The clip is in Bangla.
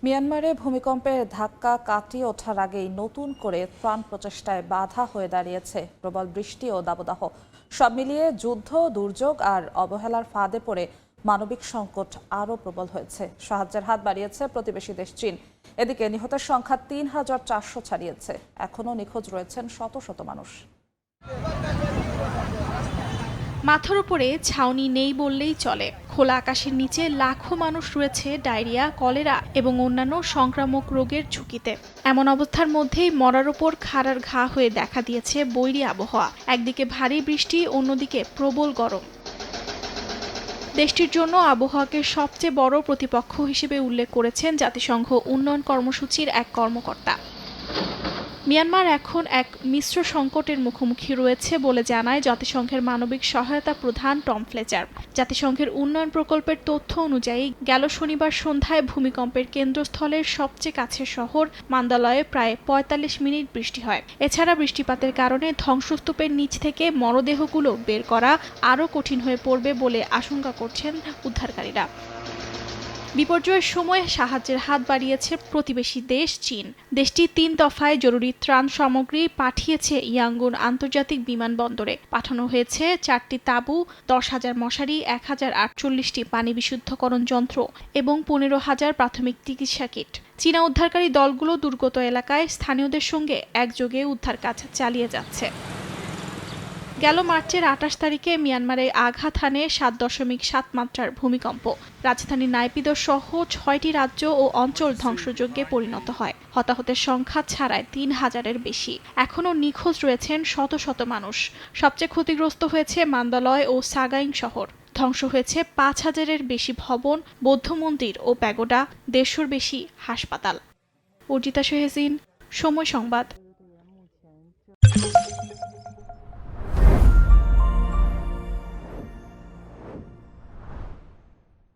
মিয়ানমারে ভূমিকম্পের ধাক্কা কাটিয়ে ওঠার আগেই নতুন করে ত্রাণ প্রচেষ্টায় বাধা হয়ে দাঁড়িয়েছে প্রবল বৃষ্টি ও দাবদাহ। সব মিলিয়ে যুদ্ধ, দুর্যোগ আর অবহেলার ফাঁদে পড়ে মানবিক সংকট আরও প্রবল হয়েছে। সাহায্যের হাত বাড়িয়েছে প্রতিবেশী দেশ চীন। এদিকে নিহতের সংখ্যা ৩,৪০০ ছাড়িয়েছে। এখনও নিখোঁজ রয়েছেন শত শত মানুষ। মাথার উপরে ছাউনি নেই বললেই চলে। খোলা আকাশের নিচে লাখো মানুষ রয়েছে ডায়রিয়া, কলেরা এবং অন্যান্য সংক্রামক রোগের ঝুঁকিতে। এমন অবস্থার মধ্যেই মরার ওপর খাড়ার ঘা হয়ে দেখা দিয়েছে বৈরী আবহাওয়া। একদিকে ভারী বৃষ্টি, অন্যদিকে প্রবল গরম। দেশটির জন্য আবহাওয়াকে সবচেয়ে বড় প্রতিপক্ষ হিসেবে উল্লেখ করেছেন জাতিসংঘ উন্নয়ন কর্মসূচির এক কর্মকর্তা। মিয়ানমার এখন এক মিশ্র সংকটের মুখোমুখি রয়েছে বলে জানায় জাতিসংঘের মানবিক সহায়তা প্রধান টম ফ্লেচার। জাতিসংঘের উন্নয়ন প্রকল্পের তথ্য অনুযায়ী গেল শনিবার সন্ধ্যায় ভূমিকম্পের কেন্দ্রস্থলের সবচেয়ে কাছের শহর মান্দালয়ে প্রায় ৪৫ মিনিট বৃষ্টি হয়। এছাড়া বৃষ্টিপাতের কারণে ধ্বংসস্তূপের নিচ থেকে মরদেহগুলো বের করা আরও কঠিন হয়ে পড়বে বলে আশঙ্কা করছেন উদ্ধারকারীরা। বিপর্যয়ের সময় সাহায্যের হাত বাড়িয়েছে প্রতিবেশী দেশ চীন। দেশটি ৩ দফায় জরুরি ত্রাণ সামগ্রী পাঠিয়েছে ইয়াঙ্গুন আন্তর্জাতিক বিমানবন্দরে। পাঠানো হয়েছে ৪টি তাঁবু, ১০,০০০ মশারি, ১,০৪৮টি পানি বিশুদ্ধকরণ যন্ত্র এবং ১৫,০০০ প্রাথমিক চিকিৎসা কিট। চীনা উদ্ধারকারী দলগুলো দুর্গত এলাকায় স্থানীয়দের সঙ্গে একযোগে উদ্ধার কাজ চালিয়ে যাচ্ছে। গেল মার্চের ২৮ তারিখে মিয়ানমারে আঘাত হানে ৭.৭ মাত্রার ভূমিকম্প। রাজধানী নাইপিদো সহ ৬টি রাজ্য ও অঞ্চল ধ্বংসযজ্ঞে পরিণত হয়। হতাহতের সংখ্যা ছাড়ায় ৩,০০০-এর বেশি। এখনও নিখোঁজ রয়েছেন শত শত মানুষ। সবচেয়ে ক্ষতিগ্রস্ত হয়েছে মান্দালয় ও সাগাইং শহর। ধ্বংস হয়েছে ৫,০০০-এর বেশি ভবন, বৌদ্ধ মন্দির ও প্যাগোডা, ১৫০-র বেশি হাসপাতাল। অর্জিতা শেহজিন, সময় সংবাদ।